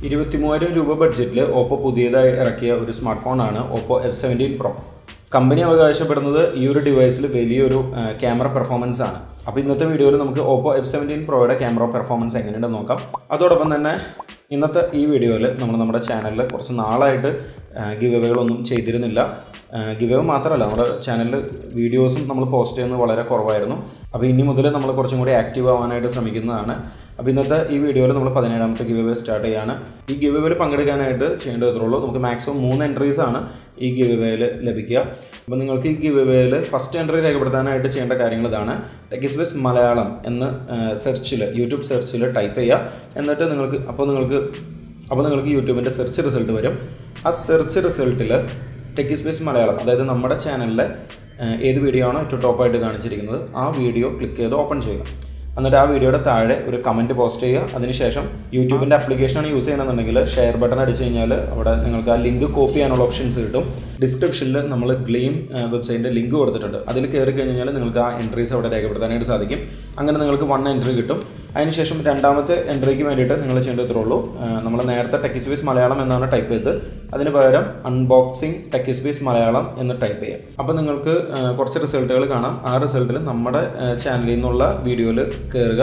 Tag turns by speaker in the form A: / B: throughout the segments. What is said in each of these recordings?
A: 23,000 രൂപ ബഡ്ജറ്റിൽ ഓപ്പോ പുതിയതായി ഇറക്കിയ ഒരു സ്മാർട്ട് ഫോണാണ് ഓപ്പോ F17 Pro. കമ്പനി അവകാശപ്പെടുന്നത് ഈ ഒരു ഡിവൈസിൽ വലിയൊരു ക്യാമറ പെർഫോമൻസ് ആണ്. അപ്പോൾ ഇന്നത്തെ വീഡിയോയിൽ നമുക്ക് ഓപ്പോ F17 Proയുടെ ക്യാമറ പെർഫോമൻസ് എങ്ങനെയുണ്ടെന്ന് നോക്കാം. അതോടൊപ്പം തന്നെ ഇന്നത്തെ ഈ വീഡിയോയിൽ നമ്മുടെ ചാനലിൽ കുറച്ച് നാളായിട്ട് ഗിവ് അവേകളൊന്നും ചെയ്തിരുന്നില്ല. ഗിവ് അവേ മാത്രമല്ല, നമ്മുടെ ചാനലിൽ വീഡിയോസും നമ്മൾ പോസ്റ്റ് ചെയ്യുന്നത് വളരെ കുറവായിരുന്നു. അപ്പോൾ ഇനി മുതൽ നമ്മൾ കുറച്ചും കൂടി ആക്റ്റീവ് ആവാനായിട്ട് ശ്രമിക്കുന്നതാണ്. അപ്പോൾ ഇന്നത്തെ ഈ വീഡിയോയിൽ നമ്മൾ 17ാമത്തെ ഗിവ് അവേ സ്റ്റാർട്ട് ചെയ്യുകയാണ്. ഈ ഗിവ് അവേയിൽ പങ്കെടുക്കാനായിട്ട് ചെയ്യേണ്ടതുള്ളൂ. നമുക്ക് മാക്സിമം 3 എൻട്രീസ് ആണ് ഈ ഗിവ് അവേയിൽ ലഭിക്കുക. അപ്പോൾ നിങ്ങൾക്ക് ഈ ഗിവ് അവേയിൽ ഫസ്റ്റ് എൻട്രി രേഖപ്പെടുത്താനായിട്ട് ചെയ്യേണ്ട കാര്യങ്ങൾ ഇതാണ്. ടെക്കിസ്പേസ് മലയാളം എന്ന് സെർച്ചിൽ യൂട്യൂബ് സെർച്ചിൽ ടൈപ്പ് ചെയ്യുക. എന്നിട്ട് നിങ്ങൾക്ക് യൂട്യൂബിൻ്റെ സെർച്ച് റിസൾട്ട് വരും. ആ സെർച്ച് റിസൾട്ടിൽ ടെക്കിസ്പേസ് മലയാളം, അതായത് നമ്മുടെ ചാനലിലെ ഏത് വീഡിയോ ആണോ ഏറ്റവും ടോപ്പായിട്ട് കാണിച്ചിരിക്കുന്നത് ആ വീഡിയോ ക്ലിക്ക് ചെയ്ത് ഓപ്പൺ ചെയ്യുക. എന്നിട്ട് ആ വീഡിയോയുടെ താഴെ ഒരു കമൻറ്റ് പോസ്റ്റ് ചെയ്യുക. അതിനുശേഷം യൂട്യൂബിൻ്റെ ആപ്ലിക്കേഷനാണ് യൂസ് ചെയ്യണമെന്നുണ്ടെങ്കിൽ ഷെയർ ബട്ടൺ അടിച്ച് കഴിഞ്ഞാൽ അവിടെ നിങ്ങൾക്ക് ആ ലിങ്ക് കോപ്പി ചെയ്യാനുള്ള ഓപ്ഷൻസ് കിട്ടും. ഡിസ്ക്രിപ്ഷനിൽ നമ്മൾ ഗ്ലെയിം വെബ്സൈറ്റിൻ്റെ ലിങ്ക് കൊടുത്തിട്ടുണ്ട്. അതിൽ കയറി കഴിഞ്ഞാൽ നിങ്ങൾക്ക് ആ എൻട്രീസ് അവിടെ രേഖപ്പെടുത്താനായിട്ട് സാധിക്കും. അങ്ങനെ നിങ്ങൾക്ക് 1 എൻട്രി കിട്ടും. അതിനുശേഷം രണ്ടാമത്തെ എൻട്രിക്ക് വേണ്ടിയിട്ട് നിങ്ങൾ ചെയ്യേണ്ടതുള്ളൂ. നമ്മൾ നേരത്തെ ടെക്കിസ്പേസ് മലയാളം എന്നാണ് ടൈപ്പ് ചെയ്തത്. അതിന് പകരം അൺബോക്സിങ് ടെക്കിസ്പേസ് മലയാളം എന്ന് ടൈപ്പ് ചെയ്യാം. അപ്പോൾ നിങ്ങൾക്ക് കുറച്ച് റിസൾട്ടുകൾ കാണാം. ആ റിസൾട്ടിൽ നമ്മുടെ ചാനലിൽ നിന്നുള്ള വീഡിയോയിൽ കയറുക.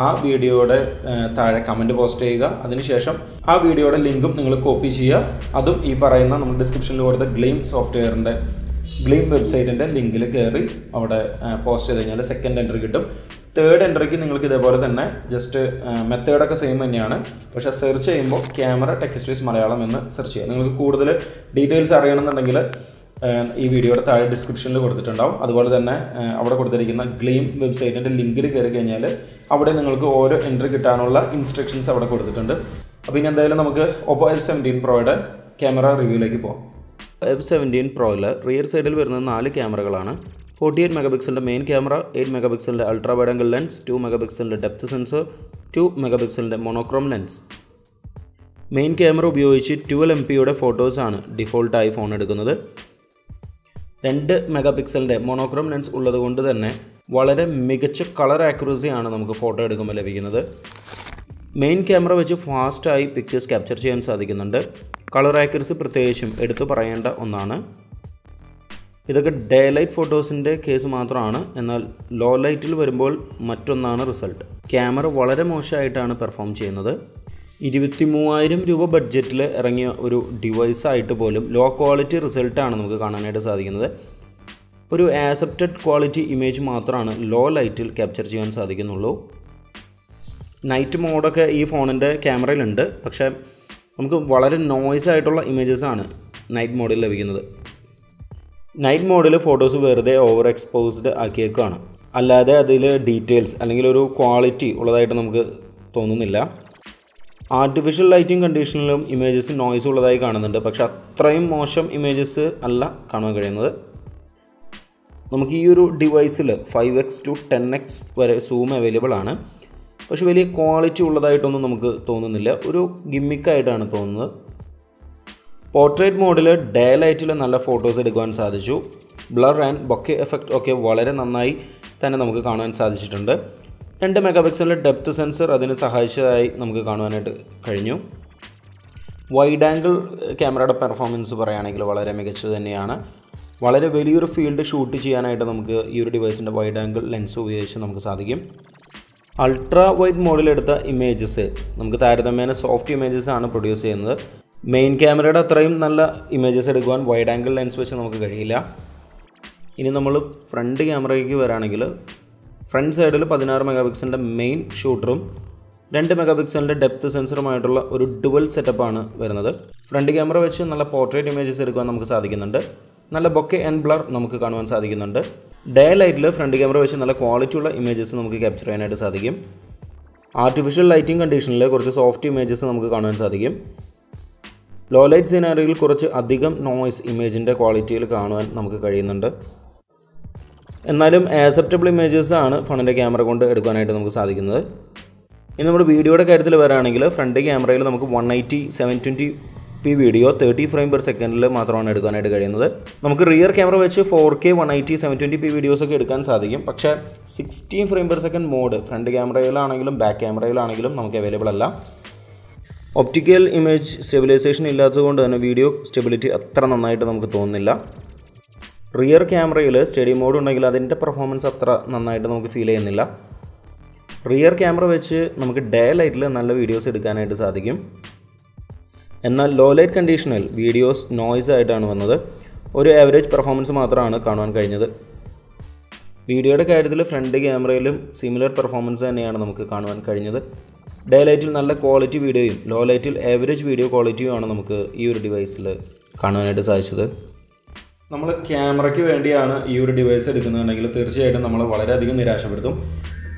A: ആ വീഡിയോയുടെ താഴെ കമൻറ്റ് പോസ്റ്റ് ചെയ്യുക. അതിനുശേഷം ആ വീഡിയോയുടെ ലിങ്കും നിങ്ങൾ കോപ്പി ചെയ്യുക. അതും ഈ പറയുന്ന നമ്മൾ ഡിസ്ക്രിപ്ഷനിൽ കൊടുത്ത ഗ്ലെയിം വെബ്സൈറ്റിൻ്റെ ലിങ്കിൽ കയറി അവിടെ പോസ്റ്റ് ചെയ്ത് കഴിഞ്ഞാൽ സെക്കൻഡ് എൻട്രി കിട്ടും. തേർഡ് എൻട്രിക്ക് നിങ്ങൾക്ക് ഇതേപോലെ തന്നെ ജസ്റ്റ് മെത്തേഡൊക്കെ സെയിം തന്നെയാണ്. പക്ഷേ സെർച്ച് ചെയ്യുമ്പോൾ ക്യാമറ ടെക്കിസ്പേസ് മലയാളം എന്ന് സെർച്ച് ചെയ്യുക. നിങ്ങൾക്ക് കൂടുതൽ ഡീറ്റെയിൽസ് അറിയണമെന്നുണ്ടെങ്കിൽ ഈ വീഡിയോയുടെ താഴെ ഡിസ്ക്രിപ്ഷനിൽ കൊടുത്തിട്ടുണ്ടാവും. അതുപോലെ തന്നെ അവിടെ കൊടുത്തിരിക്കുന്ന ഗ്ലെയിം വെബ്സൈറ്റിൻ്റെ ലിങ്കിൽ കയറി കഴിഞ്ഞാൽ അവിടെ നിങ്ങൾക്ക് ഓരോ എൻട്രി കിട്ടാനുള്ള ഇൻസ്ട്രക്ഷൻസ് അവിടെ കൊടുത്തിട്ടുണ്ട്. അപ്പോൾ ഇനി എന്തായാലും നമുക്ക് ഓപ്പോ F17 Proയുടെ ക്യാമറ റിവ്യൂയിലേക്ക് പോകാം. F17 Proയിൽ റിയർ സൈഡിൽ വരുന്നത് 4 ക്യാമറകളാണ്. 48 മെഗാപിക്സലിൻ്റെ മെയിൻ ക്യാമറ, 8 മെഗാപിക്സലിൻ്റെ അൾട്രാ വൈഡ് ആംഗിൾ ലെൻസ്, 2 മെഗാപിക്സലിൻ്റെ ഡെപ്ത് സെൻസർ, 2 മെഗാപിക്സലിൻ്റെ മോണോക്രോം ലെൻസ്. മെയിൻ ക്യാമറ ഉപയോഗിച്ച് 12 MP ഫോട്ടോസാണ് ഡിഫോൾട്ടായി ഫോൺ എടുക്കുന്നത്. 2 മെഗാപിക്സലിൻ്റെ മോണോക്രോം ലെൻസ് ഉള്ളതുകൊണ്ട് തന്നെ വളരെ മികച്ച കളർ ആക്യുറസിയാണ് നമുക്ക് ഫോട്ടോ എടുക്കുമ്പോൾ ലഭിക്കുന്നത്. മെയിൻ ക്യാമറ വെച്ച് ഫാസ്റ്റായി പിക്ചേഴ്സ് ക്യാപ്ചർ ചെയ്യാൻ സാധിക്കുന്നുണ്ട്. കളർ ആക്യുറസി പ്രത്യേകിച്ചും എടുത്തു പറയേണ്ട ഒന്നാണ്. ഇതൊക്കെ ഡേ ലൈറ്റ് ഫോട്ടോസിൻ്റെ കേസ് മാത്രമാണ്. എന്നാൽ ലോ ലൈറ്റിൽ വരുമ്പോൾ മറ്റൊന്നാണ് റിസൾട്ട്. ക്യാമറ വളരെ മോശമായിട്ടാണ് പെർഫോം ചെയ്യുന്നത്. 23,000 രൂപ ബഡ്ജറ്റിൽ ഇറങ്ങിയ ഒരു ഡിവൈസായിട്ട് പോലും ലോ ക്വാളിറ്റി റിസൾട്ടാണ് നമുക്ക് കാണാനായിട്ട് സാധിക്കുന്നത്. ഒരു ആക്സെപ്റ്റഡ് ക്വാളിറ്റി ഇമേജ് മാത്രമാണ് ലോ ലൈറ്റിൽ ക്യാപ്ചർ ചെയ്യാൻ സാധിക്കുന്നുള്ളൂ. നൈറ്റ് മോഡൊക്കെ ഈ ഫോണിൻ്റെ ക്യാമറയിലുണ്ട്. പക്ഷേ നമുക്ക് വളരെ നോയ്സ് ആയിട്ടുള്ള ഇമേജസാണ് നൈറ്റ് മോഡിൽ ലഭിക്കുന്നത്. നൈറ്റ് മോഡിൽ ഫോട്ടോസ് വെറുതെ ഓവർ എക്സ്പോസ്ഡ് ആക്കിയേക്കാണ്. അല്ലാതെ അതിൽ ഡീറ്റെയിൽസ് അല്ലെങ്കിൽ ഒരു ക്വാളിറ്റി ഉള്ളതായിട്ട് നമുക്ക് തോന്നുന്നില്ല. ആർട്ടിഫിഷ്യൽ ലൈറ്റിംഗ് കണ്ടീഷനിലും ഇമേജസ് നോയ്സ് ഉള്ളതായി കാണുന്നുണ്ട്. പക്ഷേ അത്രയും മോശം ഇമേജസ് അല്ല കാണാൻ കഴിയുന്നത്. നമുക്ക് ഈ ഒരു ഡിവൈസിൽ 5x to 10x വരെ സൂം അവൈലബിൾ ആണ്. പക്ഷെ വലിയ ക്വാളിറ്റി ഉള്ളതായിട്ടൊന്നും നമുക്ക് തോന്നുന്നില്ല. ഒരു ഗിമ്മിക്കായിട്ടാണ് തോന്നുന്നത്. പോർട്രേറ്റ് മോഡിൽ ഡേ ലൈറ്റിൽ നല്ല ഫോട്ടോസ് എടുക്കുവാൻ സാധിച്ചു. ബ്ലർ ആൻഡ് ബൊക്കെ എഫക്റ്റ് ഒക്കെ വളരെ നന്നായി തന്നെ നമുക്ക് കാണാൻ സാധിച്ചിട്ടുണ്ട്. 2 മെഗാപിക്സലിൻ്റെ ഡെപ്ത് സെൻസർ അതിന് സഹായിച്ചതായി നമുക്ക് കാണുവാനായിട്ട് കഴിഞ്ഞു. വൈഡ് ആംഗിൾ ക്യാമറയുടെ പെർഫോമൻസ് പറയുകയാണെങ്കിൽ വളരെ മികച്ചത് തന്നെയാണ്. വളരെ വലിയൊരു ഫീൽഡ് ഷൂട്ട് ചെയ്യാനായിട്ട് നമുക്ക് ഈ ഒരു ഡിവൈസിൻ്റെ വൈഡ് ആംഗിൾ ലെൻസ് ഉപയോഗിച്ച് നമുക്ക് സാധിക്കും. അൾട്രാ വൈഡ് മോഡിലെടുത്ത ഇമേജസ് നമുക്ക് താരതമ്യേന സോഫ്റ്റ് ഇമേജസ് ആണ് പ്രൊഡ്യൂസ് ചെയ്യുന്നത്. മെയിൻ ക്യാമറയുടെ അത്രയും നല്ല ഇമേജസ് എടുക്കുവാൻ വൈഡ് ആംഗിൾ ലെൻസ് വെച്ച് നമുക്ക് കഴിയില്ല. ഇനി നമ്മൾ ഫ്രണ്ട് ക്യാമറയ്ക്ക് വരാണെങ്കിൽ ഫ്രണ്ട് സൈഡിൽ 16 മെഗാപിക്സലിൻ്റെ മെയിൻ ഷൂട്ടറും 2 മെഗാപിക്സലിൻ്റെ ഡെപ്ത് സെൻസറുമായിട്ടുള്ള ഒരു ഡുവൽ സെറ്റപ്പാണ് വരുന്നത്. ഫ്രണ്ട് ക്യാമറ വെച്ച് നല്ല പോർട്രേറ്റ് ഇമേജസ് എടുക്കുവാൻ നമുക്ക് സാധിക്കുന്നുണ്ട്. നല്ല ബൊക്കെ ആൻഡ് ബ്ലർ നമുക്ക് കാണുവാൻ സാധിക്കുന്നുണ്ട്. ഡേ ലൈറ്റിൽ ഫ്രണ്ട് ക്യാമറ വെച്ച് നല്ല ക്വാളിറ്റി ഉള്ള ഇമേജസ് നമുക്ക് ക്യാപ്ചർ ചെയ്യാനായിട്ട് സാധിക്കും. ആർട്ടിഫിഷ്യൽ ലൈറ്റിംഗ് കണ്ടീഷനിൽ കുറച്ച് സോഫ്റ്റ് ഇമേജസ് നമുക്ക് കാണാൻ സാധിക്കും. ലോ ലൈറ്റ് സിനാരിയോയിൽ കുറച്ച് അധികം നോയ്സ് ഇമേജിൻ്റെ ക്വാളിറ്റിയിൽ കാണുവാൻ നമുക്ക് കഴിയുന്നുണ്ട്. എന്നാലും ആക്സെപ്റ്റബിൾ ഇമേജസ് ആണ് ഫോണിൻ്റെ ക്യാമറ കൊണ്ട് എടുക്കാനായിട്ട് നമുക്ക് സാധിക്കുന്നത്. ഇനി നമ്മുടെ വീഡിയോയുടെ കാര്യത്തിൽ വരാണെങ്കിൽ ഫ്രണ്ട് ക്യാമറയിൽ നമുക്ക് 180 720p വീഡിയോ 30 ഫ്രെയിം പെർ സെക്കൻഡിൽ മാത്രമാണ് എടുക്കാനായിട്ട് കഴിയുന്നത്. നമുക്ക് റിയർ ക്യാമറ വെച്ച് 4K 180 720p വീഡിയോസൊക്കെ എടുക്കാൻ സാധിക്കും. പക്ഷേ 16 frame per second mode front ക്യാമറയിലാണെങ്കിലും ബാക്ക് ക്യാമറയിലാണെങ്കിലും നമുക്ക് അവൈലബിൾ അല്ല. ഒപ്റ്റിക്കൽ ഇമേജ് സ്റ്റെബിലൈസേഷൻ ഇല്ലാത്തതുകൊണ്ട് തന്നെ വീഡിയോ സ്റ്റെബിലിറ്റി അത്ര നന്നായിട്ട് നമുക്ക് തോന്നുന്നില്ല. റിയർ ക്യാമറയിൽ സ്റ്റഡി മോഡ് ഉണ്ടെങ്കിൽ അതിൻ്റെ പെർഫോമൻസ് അത്ര നന്നായിട്ട് നമുക്ക് ഫീൽ ചെയ്യുന്നില്ല. റിയർ ക്യാമറ വെച്ച് നമുക്ക് ഡേ ലൈറ്റിൽ നല്ല വീഡിയോസ് എടുക്കാനായിട്ട് സാധിക്കും. എന്നാൽ ലോ ലൈറ്റ് കണ്ടീഷനിൽ വീഡിയോസ് നോയ്സ് ആയിട്ടാണ് വന്നത്. ഒരു ആവറേജ് പെർഫോമൻസ് മാത്രമാണ് കാണുവാൻ കഴിഞ്ഞത്. വീഡിയോയുടെ കാര്യത്തിൽ ഫ്രണ്ട് ക്യാമറയിലും സിമിലർ പെർഫോമൻസ് തന്നെയാണ് നമുക്ക് കാണുവാൻ കഴിഞ്ഞത്. ഡേ ലൈറ്റിൽ നല്ല ക്വാളിറ്റി വീഡിയോയും ലോ ലൈറ്റിൽ ആവറേജ് വീഡിയോ ക്വാളിറ്റിയുമാണ് നമുക്ക് ഈ ഒരു ഡിവൈസിൽ കാണുവാനായിട്ട് സാധിച്ചത്. നമ്മൾ ക്യാമറയ്ക്ക് വേണ്ടിയാണ് ഈ ഒരു ഡിവൈസ് എടുക്കുന്നതെങ്കിൽ തീർച്ചയായിട്ടും നമ്മൾ വളരെയധികം നിരാശപ്പെടുത്തും.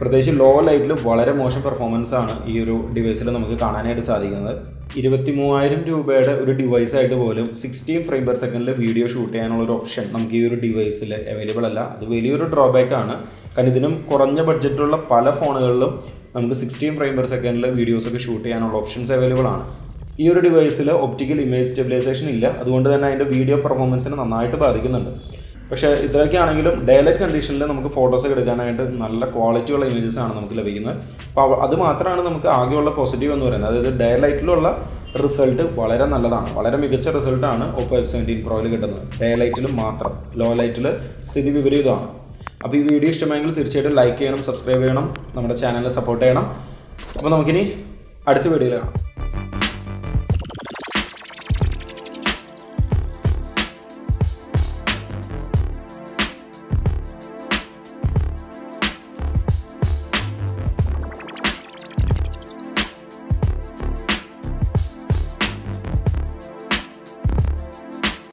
A: പ്രത്യേകിച്ച് ലോ ലൈറ്റിൽ വളരെ മോശം പെർഫോമൻസ് ആണ് ഈ ഒരു ഡിവൈസിൽ നമുക്ക് കാണാനായിട്ട് സാധിക്കുന്നത്. 23,000 രൂപയുടെ ഒരു ഡിവൈസായിട്ട് പോലും 16 ഫ്രെയിം പെർ സെക്കൻഡിൽ വീഡിയോ ഷൂട്ട് ചെയ്യാനുള്ളൊരു ഓപ്ഷൻ നമുക്ക് ഈ ഒരു ഡിവൈസിൽ അവൈലബിൾ അല്ല. അത് വലിയൊരു ഡ്രോബാക്കാണ്. കാരണം ഇതിനും കുറഞ്ഞ ബഡ്ജറ്റുള്ള പല ഫോണുകളിലും നമുക്ക് 16 ഫ്രെയിം പെർ സെക്കൻഡിൽ വീഡിയോസൊക്കെ ഷൂട്ട് ചെയ്യാനുള്ള ഓപ്ഷൻസ് അവൈലബിൾ ആണ്. ഈ ഒരു ഡിവൈസിൽ ഒപ്റ്റിക്കൽ ഇമേജ് സ്റ്റെബിലൈസേഷൻ ഇല്ല. അതുകൊണ്ട് തന്നെ അതിൻ്റെ വീഡിയോ പെർഫോമൻസിനെ നന്നായിട്ട് ബാധിക്കുന്നുണ്ട്. പക്ഷേ ഇത്രയൊക്കെ ആണെങ്കിലും ഡേ ലൈറ്റ് കണ്ടീഷനിൽ നമുക്ക് ഫോട്ടോസൊക്കെ എടുക്കാനായിട്ട് നല്ല ക്വാളിറ്റിയുള്ള ഇമേജസ് ആണ് നമുക്ക് ലഭിക്കുന്നത്. അപ്പോൾ അത് മാത്രമാണ് നമുക്ക് ആകെയുള്ള പോസിറ്റീവ് എന്ന് പറയുന്നത്. അതായത് ഡേ ലൈറ്റിലുള്ള റിസൾട്ട് വളരെ നല്ലതാണ്. വളരെ മികച്ച റിസൾട്ടാണ് Oppo F17 Proയിൽ കിട്ടുന്നത്. ഡേ ലൈറ്റിൽ മാത്രം. ലോ ലൈറ്റിൽ സ്ഥിതി വിപരീതമാണ്. അപ്പോൾ ഈ വീഡിയോ ഇഷ്ടമായെങ്കിൽ തീർച്ചയായിട്ടും ലൈക്ക് ചെയ്യണം, സബ്സ്ക്രൈബ് ചെയ്യണം, നമ്മുടെ ചാനലിനെ സപ്പോർട്ട് ചെയ്യണം. അപ്പോൾ നമുക്കിനി അടുത്ത വീഡിയോയിൽ കാണാം.